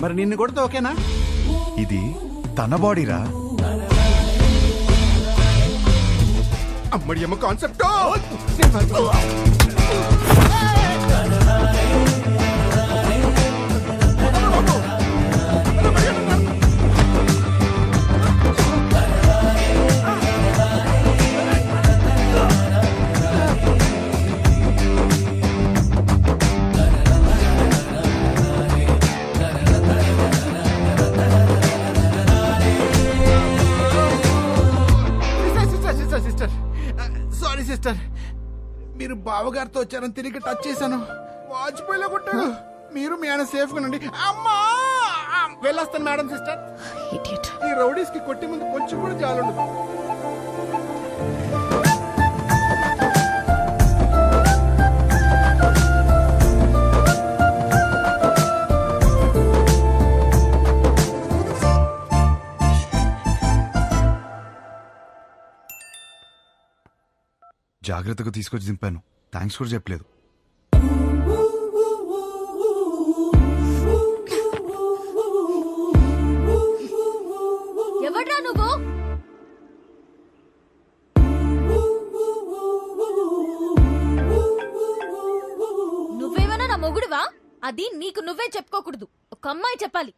మరి నిన్ను కొడితే ఓకేనా? ఇది తన బాడీరా. అమ్మడి అమ్మ కాన్సెప్ట్. సారీ సిస్టర్, మీరు బావగారితో వచ్చారని తిరిగి టచ్ చేశాను. వాజ్పేయిలో కొట్టాడు. మీరు మీ ఆయన సేఫ్ గా ఉండండి. అమ్మా వెళ్ళొస్తాను మేడం. సిస్టర్, ఈ రౌడీస్ కి కొట్టి ముందు కొంచెం కూడా జాలుండదు. జాగ్రత్తగా తీసుకొచ్చి దింపాను. థ్యాంక్స్ కూడా చెప్పలేదు. ఎవడ్రా నువ్వు? నువ్వేమైనా నా మొగుడువా? అది నీకు నువ్వే చెప్పుకోకూడదు, ఒక అమ్మాయి చెప్పాలి.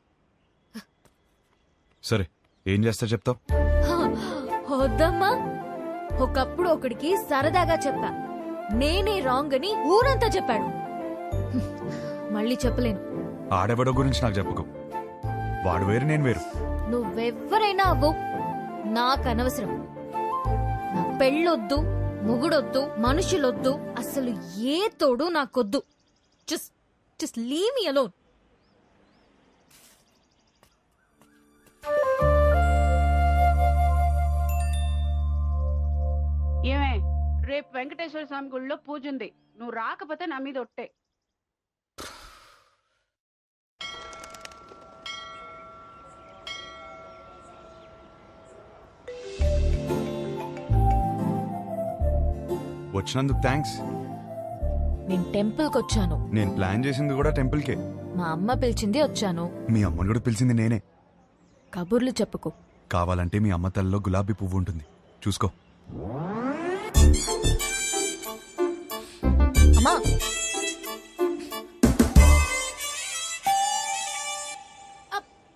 సరే, ఏం చేస్తా చెప్తావు? వద్దమ్మా. ఒకప్పుడు ఒకడికి సరదాగా చెప్పా, నేనే రాంగ్ అని ఊరంతా చెప్పాడు. మళ్ళీ చెప్పలేను. ఆడెవడో గురించి నాకు చెప్పుకో. వాడు వేరు, నేను వేరు. నువ్వెవ్వరైనా అవ్వు, నాకు అనవసరం. నా పెళ్ళొద్దు, మొగుడొద్దు, మనుషులొద్దు, అసలు ఏ తోడు నాకొద్దు. Just leave me alone. ఏమే, రేపు వెంకటేశ్వర స్వామి గుళ్ళో పూజ ఉంది. నువ్వు రాకపోతే నా మీద ఒట్టే. వచ్చినందుకు థ్యాంక్స్. నేను టెంపుల్కి వచ్చాను. నేను ప్లాన్ చేసింది కూడా టెంపుల్కే. మా అమ్మ పిలిచింది వచ్చాను. మీ అమ్మని కూడా పిలిచింది నేనే. కబుర్లు చెప్పుకో. కావాలంటే మీ అమ్మ తల్లిలో గులాబీ పువ్వు ఉంటుంది, చూసుకో. అమ్మా,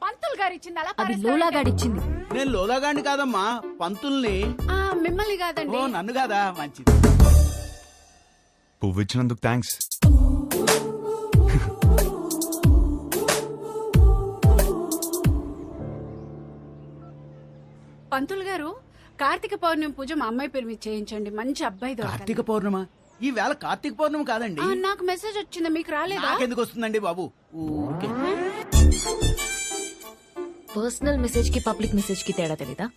పంతులు గారు ఇచ్చింది అలా అది లోలాగాడిచ్చింది. నేను లోలాగాండి కాదమ్మా, పంతుల్ని. మిమ్మల్ని కాదండి. ఓ, నన్ను కాదా? మంచిది. పువ్వు ఇచ్చినందుకు థ్యాంక్స్. పంతులు గారు, కార్తీక పౌర్ణమి పూజ మా అమ్మాయి పేరు మీద చేయించండి. మంచి అబ్బాయి దొరకాలి. కార్తీక పౌర్ణమ? ఈ వేళ కార్తీక పౌర్ణమి కాదండి. నాకు మెసేజ్ వచ్చింది, మీకు రాలేదా? నాకెందుకు వస్తుందండి బాబు? ఊరికే. పర్సనల్ మెసేజ్ కి పబ్లిక్ మెసేజ్ కి తేడా తెలీదా?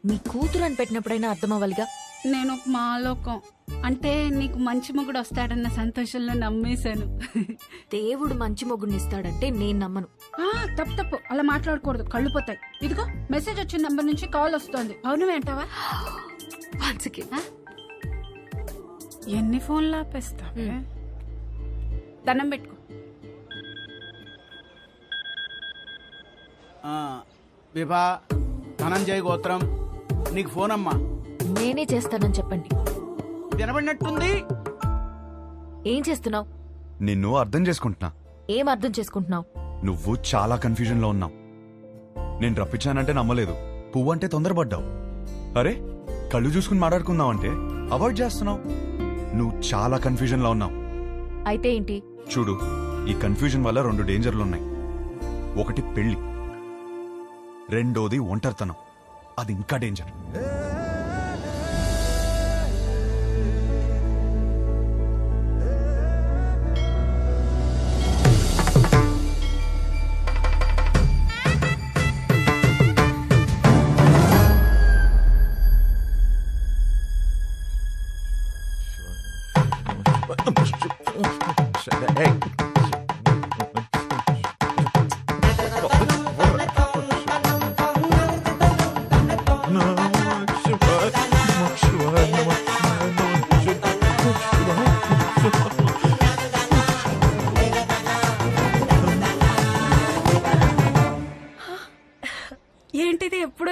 మీ కూతురు అని పెట్టినప్పుడైనా అర్థం అవ్వాలిగా. నేను ఒక మాలోకం అంటే నీకు మంచి మొగుడు వస్తాడన్న సంతోషంలో నమ్మేశాను. దేవుడు మంచి మొగుడిని ఇస్తాడంటే నేను నమ్మను. తప్పు అలా మాట్లాడకూడదు, కళ్ళు పోతాయి. ఇదిగో మెసేజ్ వచ్చిన నంబర్ నుంచి కాల్ వస్తోంది. పౌర్ణమి అంటావా? ఎన్ని ఫోన్లు ఆపేస్తా? దండం పెట్టుకో. విభా ధనంజయ గోత్రం, నీకు ఫోన్ అమ్మా. నేనే చేస్తానని చెప్పండి. వినబడినట్టుంది. ఏం చేస్తున్నావు? నిన్ను అర్థం చేసుకుంటున్నా. ఏం అర్థం చేసుకుంటున్నావు? నువ్వు చాలా కన్ఫ్యూజన్ లో ఉన్నావు. నేను రప్పించానంటే నమ్మలేదు, పువ్వు అంటే తొందరపడ్డావు. అరే, కళ్ళు చూసుకుని మాట్లాడుకుందామంటే అవాయిడ్ చేస్తున్నావు. నువ్వు చాలా కన్ఫ్యూజన్ లో ఉన్నావు. అయితే ఏంటి? చూడు, ఈ కన్ఫ్యూజన్ వల్ల 2 డేంజర్లున్నాయి. ఒకటి పెళ్లి, రెండోది ఒంటరితనం. అది ఇంకా డేంజర్.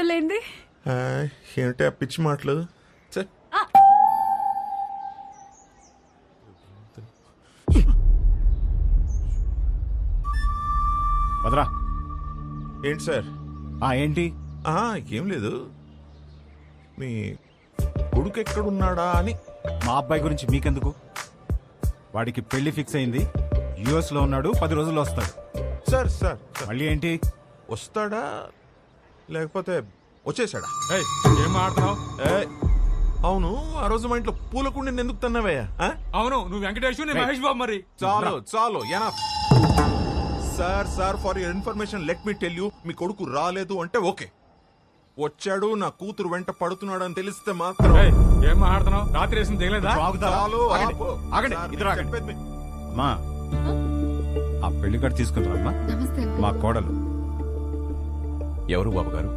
రోజులైంది. ఏంటి ఆ పిచ్చి మాటలు? ఛే. వదరా. ఏంటి సార్? ఏంటి? ఏం లేదు, మీ కొడుకు ఎక్కడున్నాడా అని. మా అబ్బాయి గురించి మీకెందుకు? వాడికి పెళ్లి ఫిక్స్ అయింది, యుఎస్ లో ఉన్నాడు, 10 రోజుల్లో వస్తాడు. సార్ సార్ మళ్ళీ ఏంటి? వస్తాడా లేకపోతే వచ్చేసాడా? ఏం మాట్లాడుతున్నావు? అవును, ఆ రోజు మా ఇంట్లో పూలకుండి ఎందుకు తన్నావయ్యా? అవును, నువ్వు వెంకటేష్, నేను మహేష్ బాబు. మరి చాలు చాలు, enough. Sir for your information let me tell you, మీ కొడుకు రాలేదు అంటే ఓకే, వచ్చాడు నా కూతురు వెంట పడుతున్నాడు అని తెలిస్తే మాత్రం. ఏం మాట్లాడుతున్నావు? రాత్రి వేసింది తెలియదా? చాలు, ఆగండి, సార్, ఇద్దరు ఆగండి. చెప్పేది మీ- అమ్మా, ఆ పెళ్లి కార్డు తీసుకుంటారమ్మా. మా కోడలు. ఎవరు బాబు గారు?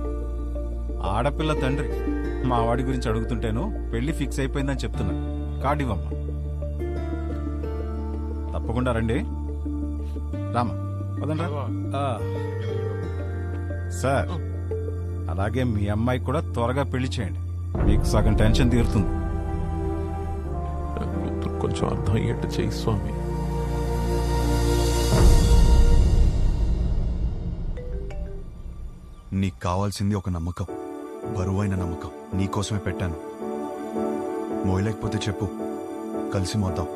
ఆడపిల్ల తండ్రి. మా వాడి గురించి అడుగుతుంటేను పెళ్లి ఫిక్స్ అయిపోయిందని చెప్తున్నా. కార్డు ఇవ్వమ్మా. తప్పకుండా రండి. రామా, వదండి రా. సార్, అలాగే మీ అమ్మాయి కూడా త్వరగా పెళ్లి చేయండి, మీకు సగం టెన్షన్ తీరుతుంది. నా కూతురు కొంచెం అర్థం అయ్యేట్టు చేయి స్వామి. నీకు కావాల్సింది ఒక నమ్మకం, బరువైన నమ్మకం. నీకోసమే పెట్టాను. మోయలేకపోతే చెప్పు, కలిసి మోద్దాం.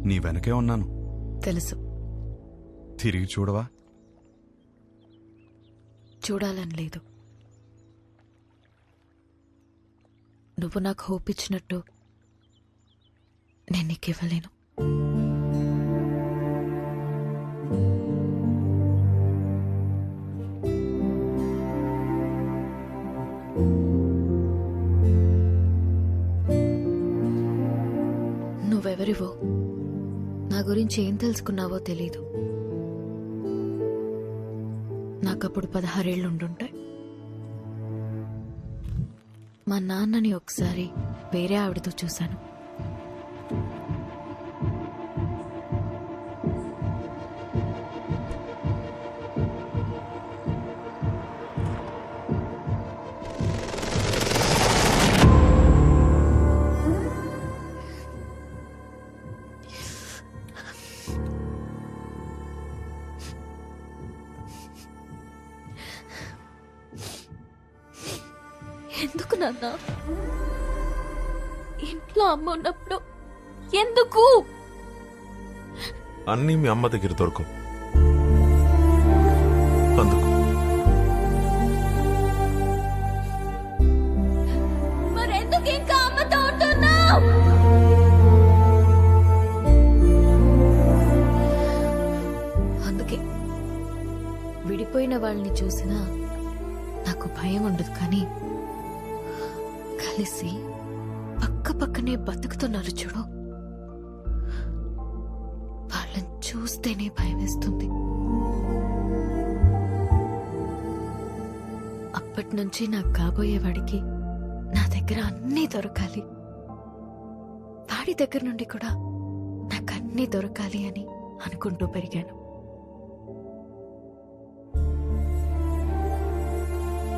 నీ వెనకే ఉన్నాను. తెలుసు. తిరిగి చూడవా? చూడాలని లేదు. నువ్వు నాకు హోప్ ఇచ్చినట్టు నేను నీకు ఇవ్వలేను. నువ్వెవరివో, నా గురించి ఏం తెలుసుకున్నావో తెలీదు. నాకప్పుడు 16 ఏళ్ళు ఉండుంటాయి. మా నాన్నని ఒకసారి వేరే ఆవిడతో చూశాను. ఎందుకు నాన్న? ఇంట్లో అమ్మ ఉన్నప్పుడు ఎందుకు? అన్నీ మీ అమ్మ దగ్గర దొరకవు, అందుకు. మరెందుకు ఇంకా అమ్మతో ఉంటున్నావు? అందుకే విడిపోయిన వాళ్ళని చూసినా నాకు భయం ఉండదు, కానీ కలిసి పక్క పక్కనే బతుకుతున్నారు చూడు, వాళ్ళని చూస్తేనే భయం వేస్తుంది. అప్పటి నుంచి నాకు కాబోయేవాడికి నా దగ్గర అన్నీ దొరకాలి, వాడి దగ్గర నుండి కూడా నాకు అన్నీ దొరకాలి అని అనుకుంటూ పెరిగాను.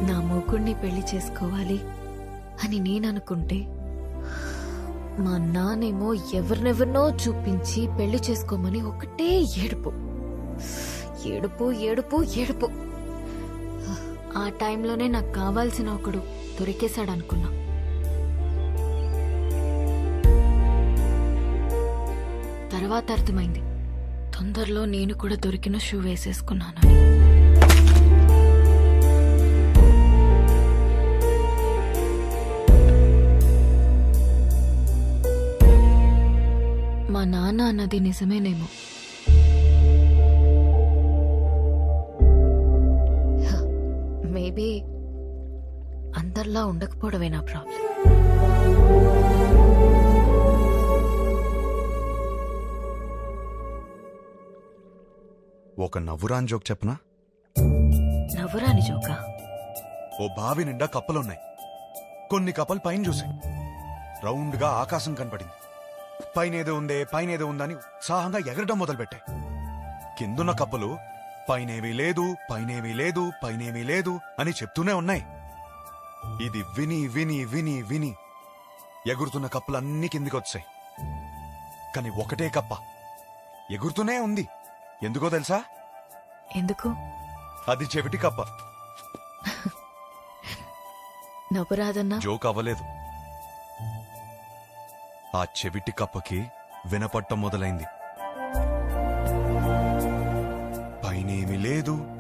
నా మొగుణ్ణి పెళ్లి చేసుకోవాలి అని నేననుకుంటే మా నానేమో ఎవరినెవరినో చూపించి పెళ్లి చేసుకోమని ఒకటే ఏడుపు ఏడుపు ఏడుపు ఏడుపు. ఆ టైంలోనే నాకు కావాల్సిన ఒకడు దొరికేశాడనుకున్నా. తర్వాత అర్థమైంది, తొందరలో నేను కూడా దొరికిన షూ వేసేసుకున్నానని. మా నాన్న అన్నది నిజమేనేమో, మేబీ అందరిలా ఉండకపోవడమే నా ప్రాబ్లం. ఒక నవ్వురాని జోక్ చెప్పనా? నవ్వురాని జోకా? ఓ బావి నిండా కప్పలున్నాయి. కొన్ని కప్పలు పైన చూసాయి. రౌండ్ గా ఆకాశం కనపడింది. పైనేదో ఉందని ఉత్సాహంగా ఎగరడం మొదలుపెట్టాయి. కిందున్న కప్పలు పైనేమీ లేదు అని చెప్తూనే ఉన్నాయి. ఇది విని విని విని విని ఎగురుతున్న కప్పలన్నీ కిందికొచ్చాయి. కాని ఒకటే కప్ప ఎగురుతూనే ఉంది. ఎందుకో తెలుసా? ఎందుకు? అది చెవిటి కప్ప. నవ్వురాదన్నా? జోక్ అవ్వలేదు. ఆ చెవిటి కప్పకి వినపట్టం మొదలైంది. పైనేమీ లేదు